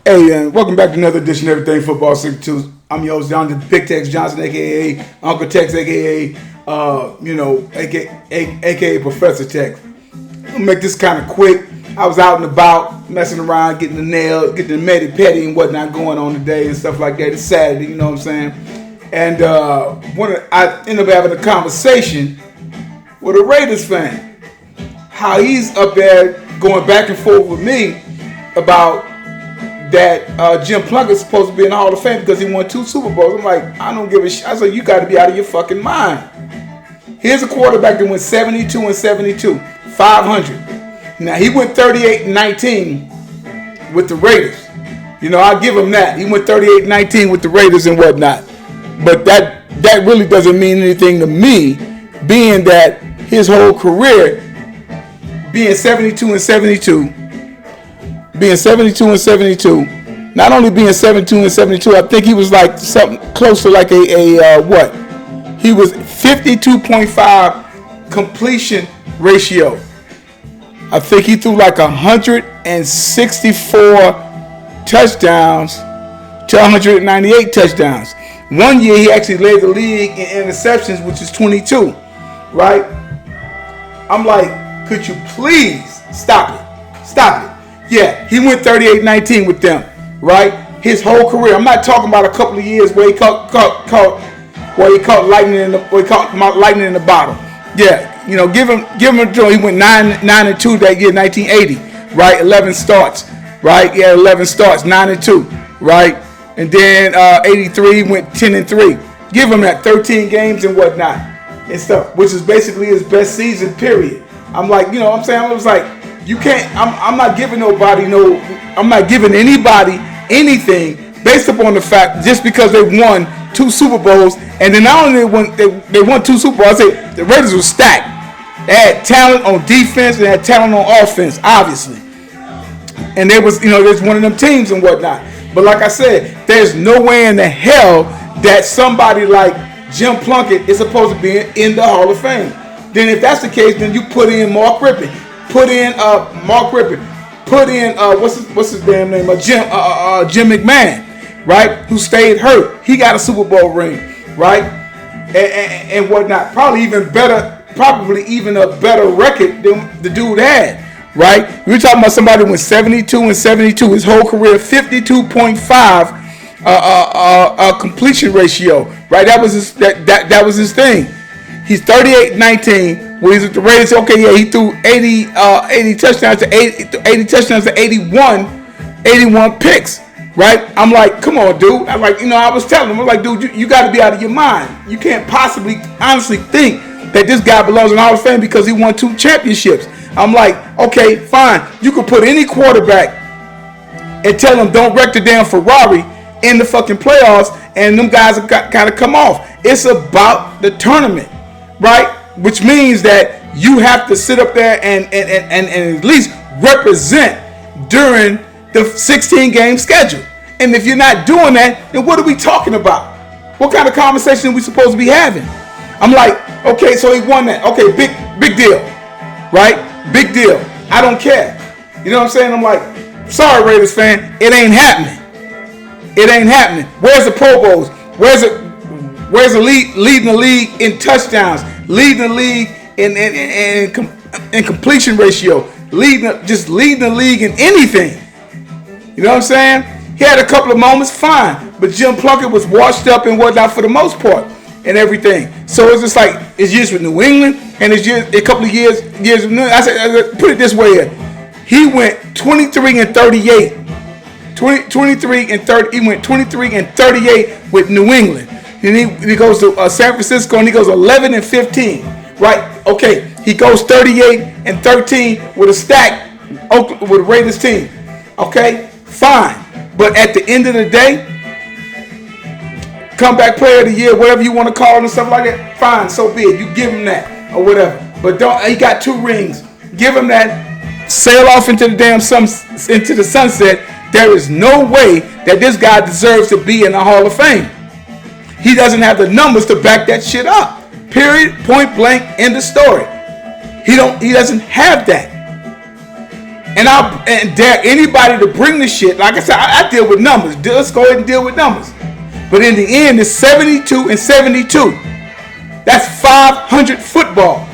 Hey, welcome back to another edition of Everything Football 62. I'm your host, John, Big Tex Johnson, a.k.a. Uncle Tex, a.k.a. a.k.a. Professor Tex. I'll make this kind of quick. I was out and about, messing around, getting the nail, getting the medi-pedi and whatnot going on today and stuff like that. It's Saturday, you know what I'm saying? And I ended up having a conversation with a Raiders fan. How he's up there going back and forth with me about that Jim Plunkett's supposed to be in the Hall of Fame because he won 2 Super Bowls. I'm like, I don't give a shit. I said, you got to be out of your fucking mind. Here's a quarterback that went 72 and 72, 500. Now, he went 38-19 with the Raiders. You know, I'll give him that. He went 38-19 with the Raiders and whatnot. But that really doesn't mean anything to me, being that his whole career, being 72 and 72, not only being 72 and 72, I think he was like something close to like what? He was 52.5 completion ratio. I think he threw like 164 touchdowns to 198 touchdowns. One year he actually led the league in interceptions, which is 22, right? I'm like, could you please stop it? Stop it. Yeah, he went 38-19 with them, right? His whole career. I'm not talking about a couple of years where he caught lightning in the bottle. Yeah, you know, give him a draw. He went 9-2 that year, 1980, right? 11 starts, right? Yeah, 11 starts, 9-2, right? And then 83 went 10-3. Give him that 13 games and whatnot and stuff, which is basically his best season. Period. I'm like, you know what I'm saying? I was like, you can't. I'm not giving nobody I'm not giving anybody anything based upon the fact just because they won 2 Super Bowls, and then not only they won 2 Super Bowls, I say the Raiders were stacked. They had talent on defense, they had talent on offense, obviously, and they was one of them teams and whatnot. But like I said, there's no way in the hell that somebody like Jim Plunkett is supposed to be in the Hall of Fame. Then if that's the case, then you put in Mark Griffin. Put in what's his damn name? Jim McMahon, right? Who stayed hurt. He got a Super Bowl ring, right? And whatnot. Probably even a better record than the dude had, right? We're talking about somebody who went 72 and 72. His whole career, 52.5 completion ratio, right? That was his thing. He's 38-19. When he's with the Raiders, okay, yeah, he threw 80 touchdowns to 81 picks, right? I'm like, come on, dude. I'm like, I was telling him, dude, you got to be out of your mind. You can't possibly honestly think that this guy belongs in the Hall of Fame because he won 2 championships. I'm like, okay, fine. You could put any quarterback and tell them don't wreck the damn Ferrari in the fucking playoffs, and them guys kind of come off. It's about the tournament, right? Which means that you have to sit up there and at least represent during the 16-game schedule. And if you're not doing that, then what are we talking about? What kind of conversation are we supposed to be having? I'm like, okay, so he won that. Okay, big deal, right? Big deal. I don't care. You know what I'm saying? I'm like, sorry, Raiders fan, it ain't happening. It ain't happening. Where's the Pro Bowls? Where's the leading the league in touchdowns? Leading the league in completion ratio, leading the league in anything. You know what I'm saying? He had a couple of moments, fine, but Jim Plunkett was washed up and whatnot for the most part and everything. So it's just like his years with New England and his years, a couple of years with New England. I said, put it this way: he went 23 and 38. 23 and 30. He went 23 and 38 with New England. And he goes to San Francisco and he goes 11 and 15, right? Okay, he goes 38 and 13 with a stack with a Raiders team. Okay, fine. But at the end of the day, comeback player of the year, whatever you want to call it and stuff like that, fine, so be it. You give him that or whatever. But he got 2 rings. Give him that. Sail off into the sunset. There is no way that this guy deserves to be in the Hall of Fame. He doesn't have the numbers to back that shit up. Period. Point blank. End of story. He doesn't have that. And dare anybody to bring the shit. Like I said, I deal with numbers. Let's go ahead and deal with numbers. But in the end, it's 72 and 72. That's 500 football.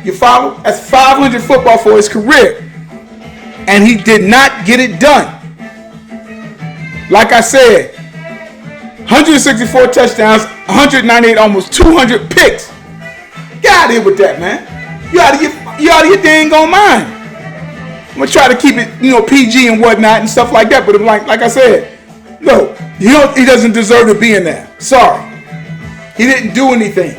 You follow? That's 500 football for his career. And he did not get it done. Like I said, 164 touchdowns, 198, almost 200 picks. Get out of here with that, man. You out of your dang on mind. I'm gonna try to keep it, PG and whatnot and stuff like that. But like I said, no, he doesn't deserve to be in there. Sorry, he didn't do anything.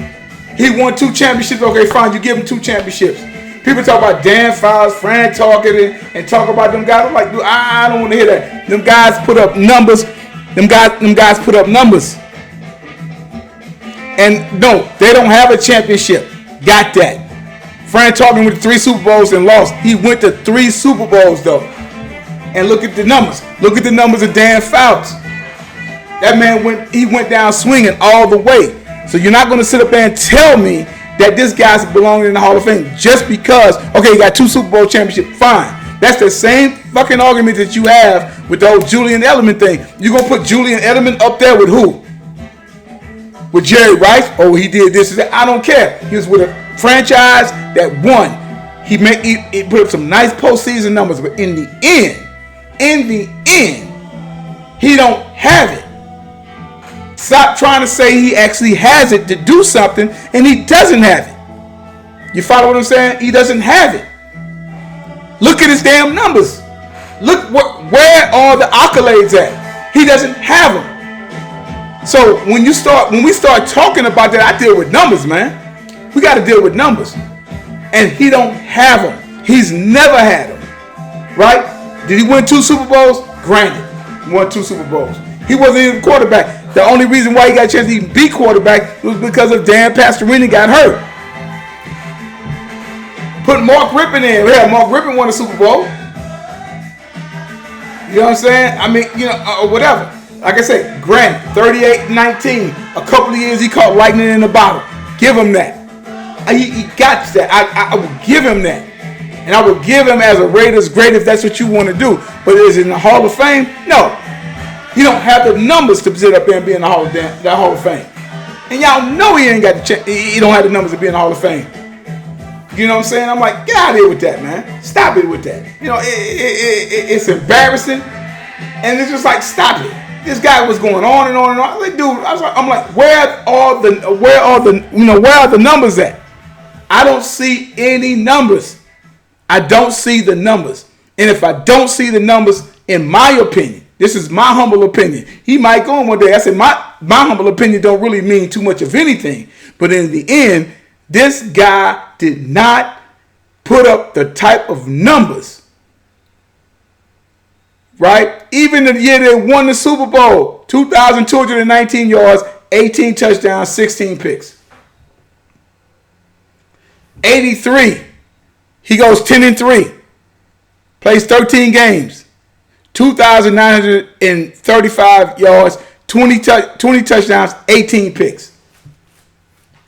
He won 2 championships. Okay, fine, you give him 2 championships. People talk about Dan Fouts, Fran talking and talk about them guys. I'm like, dude, I don't want to hear that. Them guys put up numbers. Them guys put up numbers. And no, they don't have a championship. Got that. Fran talking with 3 Super Bowls and lost. He went to 3 Super Bowls though. And look at the numbers. Look at the numbers of Dan Fouts. That man went down swinging all the way. So you're not going to sit up there and tell me that this guy's belonging in the Hall of Fame just because, okay, he got 2 Super Bowl championships. Fine. That's the same fucking argument that you have with the old Julian Edelman thing. You're going to put Julian Edelman up there with who? With Jerry Rice? Oh, he did this and that. I don't care. He was with a franchise that won. He put up some nice postseason numbers, but in the end, he don't have it. Stop trying to say he actually has it to do something, and he doesn't have it. You follow what I'm saying? He doesn't have it. Look at his damn numbers. Look where are the accolades at? He doesn't have them. So when we start talking about that, I deal with numbers, man. We got to deal with numbers, and he don't have them. He's never had them, right? Did he win 2 Super Bowls? Granted, he won 2 Super Bowls. He wasn't even quarterback. The only reason why he got a chance to even be quarterback was because of Dan Pastorini got hurt. Put Mark Griffin in. Yeah, Mark Griffin won a Super Bowl. You know what I'm saying? I mean, or whatever. Like I said, Grant, 38-19. A couple of years he caught lightning in the bottle. Give him that. He got that. I will give him that. And I will give him as a Raiders great if that's what you want to do. But is it in the Hall of Fame? No. He don't have the numbers to sit up there and be in the Hall of Fame. And y'all know he ain't got the he don't have the numbers to be in the Hall of Fame. You know what I'm saying? I'm like, get out of here with that, man. Stop it with that. It's embarrassing. And it's just like, stop it. This guy was going on and on and on. Like, dude, I'm like, where are the numbers at? I don't see any numbers. I don't see the numbers. And if I don't see the numbers, in my opinion, this is my humble opinion. He might go on one day. I said my humble opinion don't really mean too much of anything. But in the end, this guy did not put up the type of numbers. Right? Even the year they won the Super Bowl, 2,219 yards, 18 touchdowns, 16 picks. 83. He goes 10-3. Plays 13 games. 2,935 yards, 20 touchdowns, 18 picks.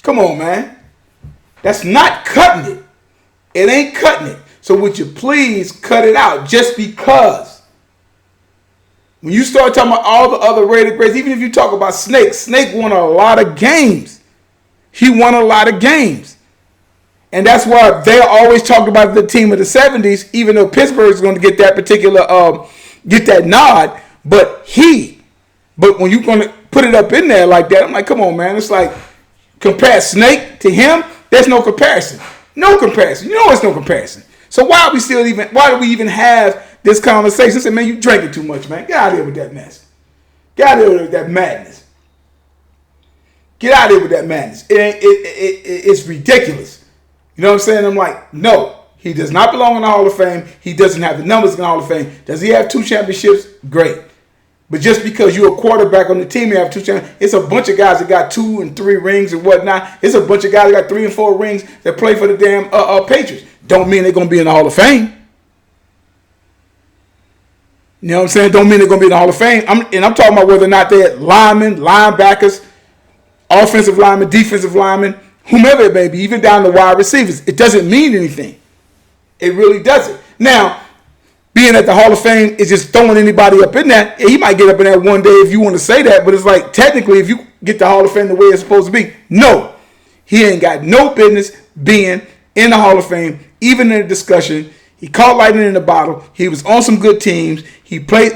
Come on, man. That's not cutting it. It ain't cutting it. So would you please cut it out just because? When you start talking about all the other rated grades, even if you talk about Snake won a lot of games. He won a lot of games. And that's why they're always talking about the team of the 70s, even though Pittsburgh's going to get that particular get that nod, but when you're going to put it up in there like that, I'm like, come on, man. It's like, compare Snake to him. There's no comparison. No comparison. You know it's no comparison. So why do we even have this conversation? I said, man, you drinking too much, man. Get out of here with that mess. Get out of here with that madness. Get out of here with that madness. It's ridiculous. You know what I'm saying? I'm like, no. He does not belong in the Hall of Fame. He doesn't have the numbers in the Hall of Fame. Does he have 2 championships? Great. But just because you're a quarterback on the team, you have 2 championships. It's a bunch of guys that got 2 and 3 rings and whatnot. It's a bunch of guys that got 3 and 4 rings that play for the damn Patriots. Don't mean they're going to be in the Hall of Fame. You know what I'm saying? Don't mean they're going to be in the Hall of Fame. I'm talking about whether or not they're linemen, linebackers, offensive linemen, defensive linemen, whomever it may be, even down to wide receivers. It doesn't mean anything. It really doesn't. Now, being at the Hall of Fame is just throwing anybody up in that. He might get up in there one day if you want to say that, but it's like technically if you get the Hall of Fame the way it's supposed to be, no. He ain't got no business being in the Hall of Fame, even in a discussion. He caught lightning in the bottle. He was on some good teams. He played.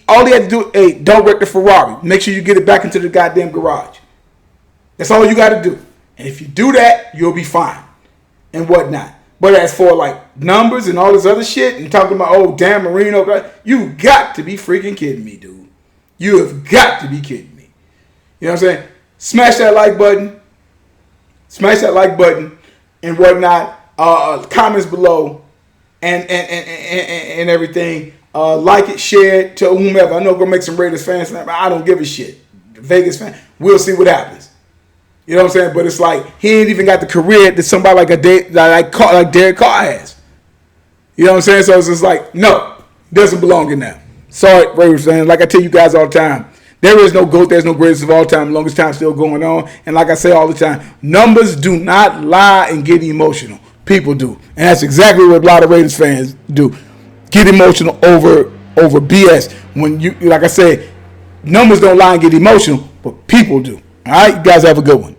All he had to do, hey, don't wreck the Ferrari. Make sure you get it back into the goddamn garage. That's all you got to do. And if you do that, you'll be fine and whatnot. But as for like numbers and all this other shit and talking about, oh, Dan Marino, you got to be freaking kidding me, dude. You have got to be kidding me. You know what I'm saying? Smash that like button. Smash that like button and whatnot. Comments below and everything. Like it, share it to whomever. I know we're gonna make some Raiders fans, but I don't give a shit. Vegas fan. We'll see what happens. You know what I'm saying? But it's like he ain't even got the career that somebody like Derek Carr has. You know what I'm saying? So it's just like, no, doesn't belong in there. Sorry, Raiders fans. Like I tell you guys all the time, there is no GOAT, there's no greatest of all time, longest time still going on. And like I say all the time, numbers do not lie and get emotional. People do. And that's exactly what a lot of Raiders fans do. Get emotional over BS. When you, like I said, numbers don't lie and get emotional, but people do. All right, you guys have a good one.